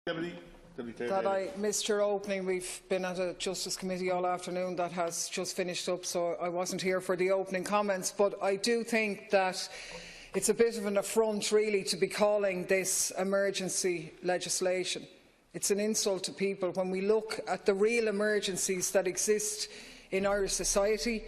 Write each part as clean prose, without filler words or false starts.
That I missed your opening. We've been at a Justice Committee all afternoon that has just finished up, so I wasn't here for the opening comments. But I do think that it's a bit of an affront, really, to be calling this emergency legislation. It's an insult to people when we look at the real emergencies that exist in Irish society: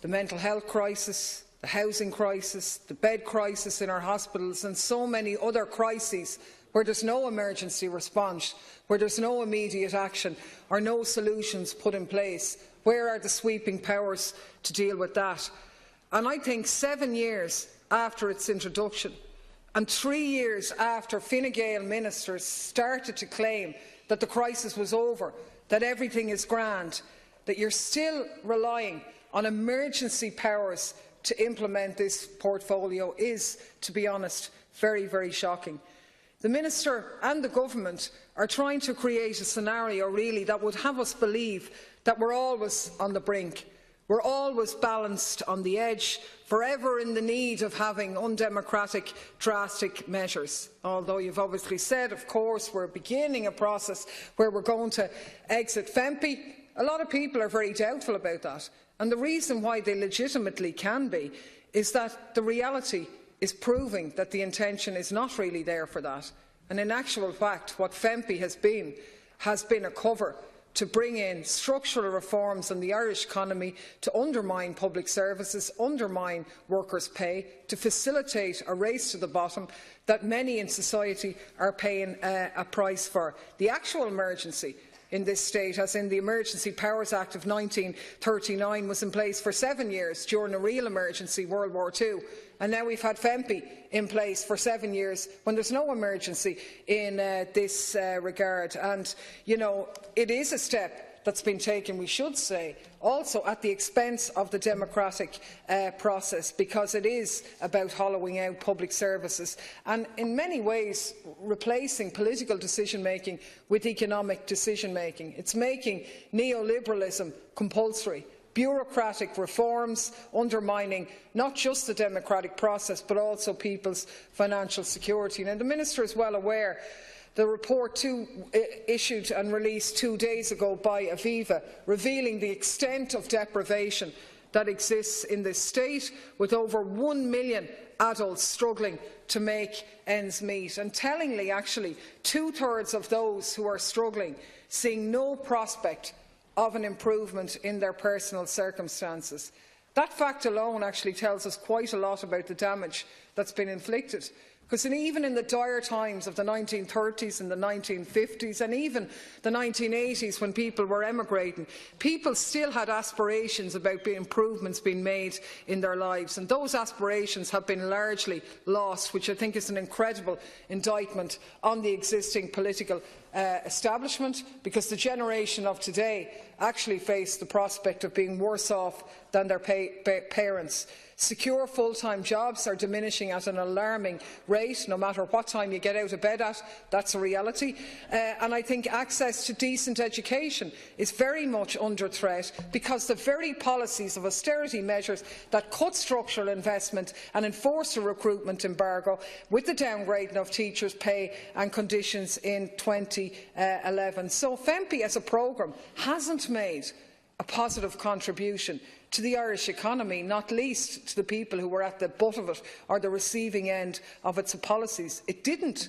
the mental health crisis, the housing crisis, the bed crisis in our hospitals, and so many other crises where there's no emergency response, where there's no immediate action or no solutions put in place. Where are the sweeping powers to deal with that? And I think 7 years after its introduction and 3 years after Fine Gael ministers started to claim that the crisis was over, that everything is grand, that you're still relying on emergency powers to implement this portfolio is, to be honest, very, very shocking. The Minister and the Government are trying to create a scenario, really, that would have us believe that we're always on the brink. We're always balanced on the edge, forever in the need of having undemocratic, drastic measures. Although you've obviously said, of course, we're beginning a process where we're going to exit FEMPI. A lot of people are very doubtful about that. And the reason why they legitimately can be is that the reality is proving that the intention is not really there for that. And in actual fact, what FEMPI has been a cover to bring in structural reforms in the Irish economy to undermine public services, undermine workers' pay, to facilitate a race to the bottom that many in society are paying a price for. The actual emergency in this state, as in the Emergency Powers Act of 1939, was in place for 7 years during a real emergency, World War II. And now we've had FEMPI in place for 7 years when there's no emergency in this regard. And, you know, it is a step that's been taken, we should say, also at the expense of the democratic process, because it is about hollowing out public services and in many ways replacing political decision-making with economic decision-making. It's making neoliberalism compulsory, bureaucratic reforms undermining not just the democratic process but also people's financial security. Now, the Minister is well aware the report issued and released 2 days ago by Aviva, revealing the extent of deprivation that exists in this state, with over 1 million adults struggling to make ends meet. And tellingly, actually, 2/3 of those who are struggling seeing no prospect of an improvement in their personal circumstances. That fact alone actually tells us quite a lot about the damage that's been inflicted. Because even in the dire times of the 1930s and the 1950s and even the 1980s, when people were emigrating, people still had aspirations about improvements being made in their lives. And those aspirations have been largely lost, which I think is an incredible indictment on the existing political establishment, because the generation of today actually face the prospect of being worse off than their parents. Secure full-time jobs are diminishing at an alarming rate, no matter what time you get out of bed at. That's a reality. And I think access to decent education is very much under threat, because the very policies of austerity measures that cut structural investment and enforced a recruitment embargo, with the downgrading of teachers' pay and conditions in 2011. So FEMPI as a programme hasn't made a positive contribution to the Irish economy, not least to the people who were at the butt of it or the receiving end of its policies. It didn't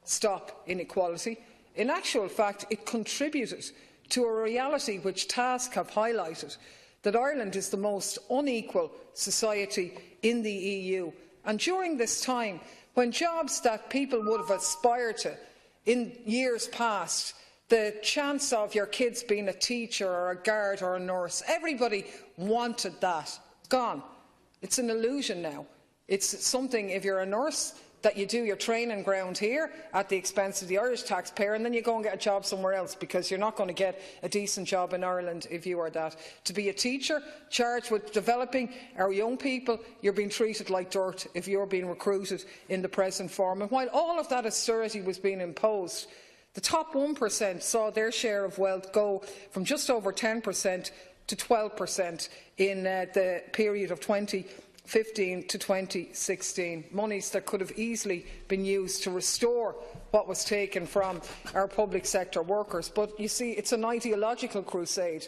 stop inequality. In actual fact, it contributed to a reality which tasks have highlighted, that Ireland is the most unequal society in the EU. And during this time, when jobs that people would have aspired to in years past, the chance of your kids being a teacher or a guard or a nurse, everybody wanted that. Gone. It's an illusion now. It's something, if you're a nurse, that you do your training ground here at the expense of the Irish taxpayer, and then you go and get a job somewhere else, because you're not going to get a decent job in Ireland if you are that. To be a teacher charged with developing our young people, you're being treated like dirt if you're being recruited in the present form. And while all of that austerity was being imposed, the top 1% saw their share of wealth go from just over 10% to 12% in the period of 20 2015 to 2016, monies that could have easily been used to restore what was taken from our public sector workers. But you see, it's an ideological crusade,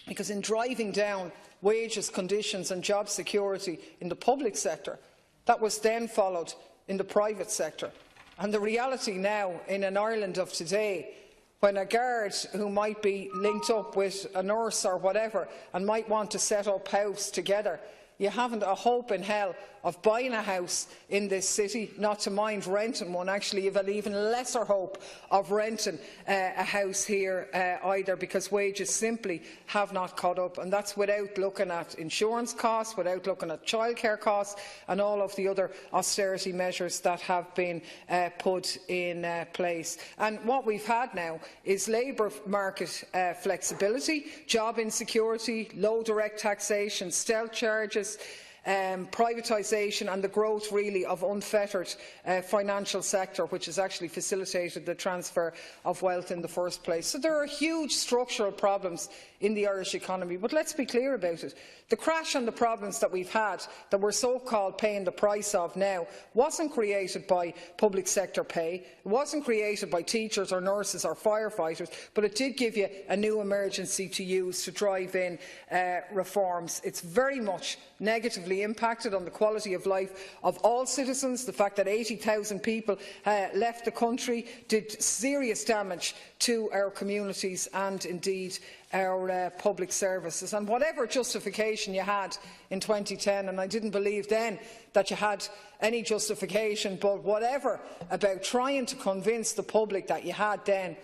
because in driving down wages, conditions and job security in the public sector, that was then followed in the private sector. And the reality now in an Ireland of today, when a guard who might be linked up with a nurse or whatever and might want to set up house together, you haven't a hope in hell of buying a house in this city, not to mind renting one. Actually, you've an even lesser hope of renting a house here either, because wages simply have not caught up, and that's without looking at insurance costs, without looking at childcare costs and all of the other austerity measures that have been put in place. And what we've had now is labour market flexibility, job insecurity, low direct taxation, stealth charges, privatisation and the growth really of unfettered financial sector, which has actually facilitated the transfer of wealth in the first place. So there are huge structural problems in the Irish economy, but let's be clear about it. The crash and the problems that we've had, that we're so-called paying the price of now, wasn't created by public sector pay, it wasn't created by teachers or nurses or firefighters, but it did give you a new emergency to use to drive in reforms. It's very much negatively impacted on the quality of life of all citizens. The fact that 80,000 people left the country did serious damage to our communities and indeed our public services. And whatever justification you had in 2010, and I didn't believe then that you had any justification, but whatever about trying to convince the public that you had then,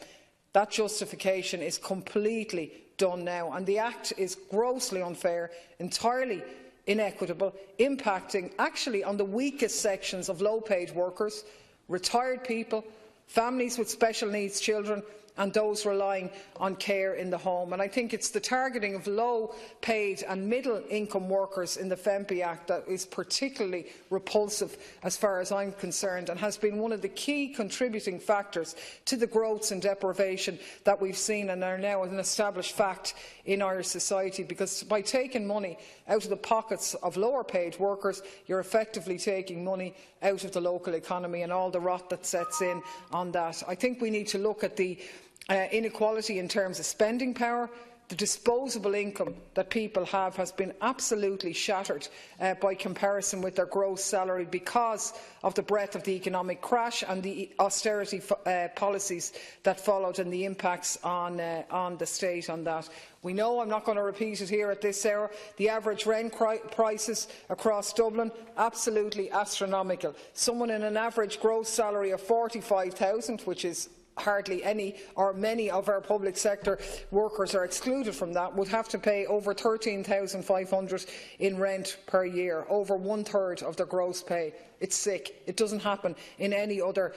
that justification is completely done now. And the Act is grossly unfair, entirely inequitable, impacting actually on the weakest sections of low-paid workers, retired people, families with special needs children and those relying on care in the home. And I think it's the targeting of low-paid and middle-income workers in the FEMPI Act that is particularly repulsive as far as I'm concerned, and has been one of the key contributing factors to the growths and deprivation that we've seen and are now an established fact in Irish society, because by taking money out of the pockets of lower-paid workers, you're effectively taking money out of the local economy and all the rot that sets in on that. I think we need to look at the inequality in terms of spending power. The disposable income that people have has been absolutely shattered by comparison with their gross salary because of the breadth of the economic crash and the austerity policies that followed and the impacts on the state on that. We know, I'm not going to repeat it here at this hour, the average rent prices across Dublin, absolutely astronomical. Someone in an average gross salary of 45,000, which is hardly any or many of our public sector workers are excluded from that, would have to pay over 13,500 in rent per year, over one-third of their gross pay. It's sick. It doesn't happen in any other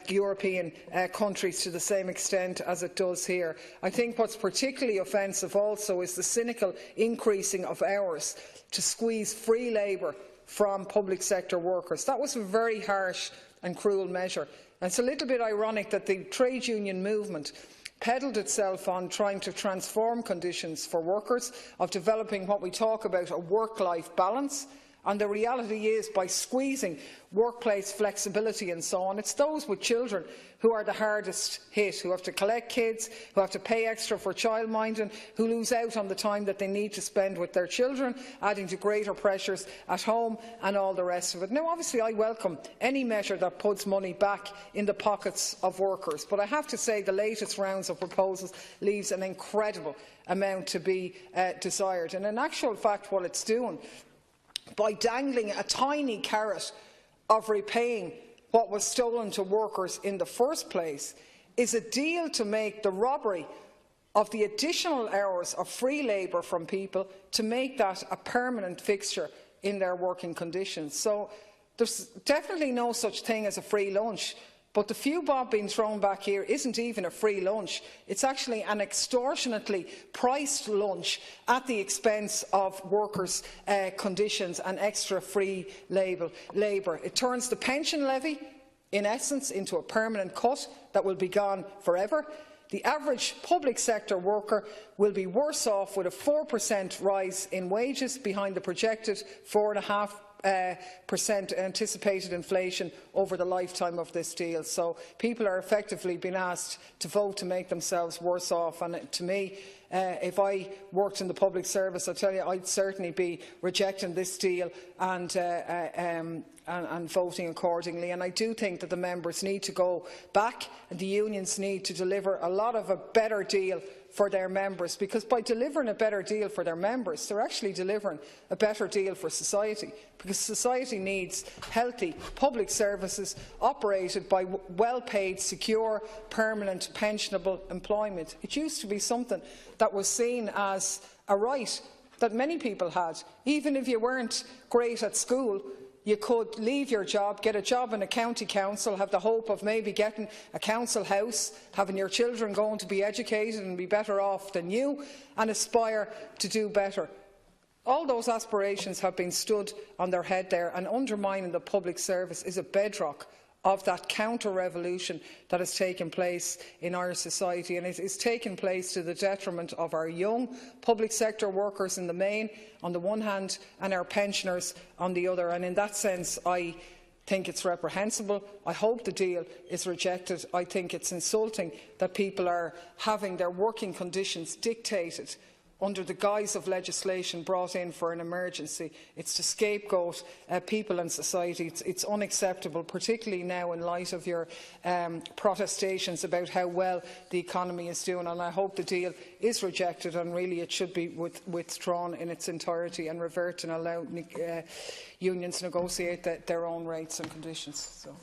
European countries to the same extent as it does here. I think what's particularly offensive also is the cynical increasing of hours to squeeze free labour from public sector workers. That was a very harsh and cruel measure. And it's a little bit ironic that the trade union movement pedalled itself on trying to transform conditions for workers, of developing what we talk about, a work-life balance. And the reality is, by squeezing workplace flexibility and so on, it's those with children who are the hardest hit, who have to collect kids, who have to pay extra for childminding, who lose out on the time that they need to spend with their children, adding to greater pressures at home and all the rest of it. Now, obviously, I welcome any measure that puts money back in the pockets of workers, but I have to say the latest rounds of proposals leaves an incredible amount to be desired. And in actual fact, what it's doing, by dangling a tiny carrot of repaying what was stolen to workers in the first place, is a deal to make the robbery of the additional hours of free labour from people, to make that a permanent fixture in their working conditions. So there's definitely no such thing as a free lunch. But the few bob being thrown back here isn't even a free lunch. It's actually an extortionately priced lunch at the expense of workers' conditions and extra free labour. It turns the pension levy, in essence, into a permanent cut that will be gone forever. The average public sector worker will be worse off with a 4% rise in wages behind the projected 4.5% anticipated inflation over the lifetime of this deal. So people are effectively being asked to vote to make themselves worse off. And to me, if I worked in the public service, I tell you, I'd certainly be rejecting this deal and voting accordingly. And I do think that the members need to go back and the unions need to deliver a lot of a better deal for their members, because by delivering a better deal for their members, they're actually delivering a better deal for society, because society needs healthy public services operated by well-paid, secure, permanent, pensionable employment. It used to be something that was seen as a right that many people had. Even if you weren't great at school, you could leave your job, get a job in a county council, have the hope of maybe getting a council house, having your children going to be educated and be better off than you, and aspire to do better. All those aspirations have been stood on their head there, and undermining the public service is a bedrock of that counter-revolution that has taken place in Irish society, and it is taking place to the detriment of our young public sector workers in the main, on the one hand, and our pensioners on the other. And in that sense, I think it's reprehensible. I hope the deal is rejected. I think it's insulting that people are having their working conditions dictated under the guise of legislation brought in for an emergency. It's to scapegoat people and society. It's unacceptable, particularly now in light of your protestations about how well the economy is doing. And I hope the deal is rejected, and really it should be withdrawn in its entirety and revert and allow unions to negotiate their own rates and conditions. So.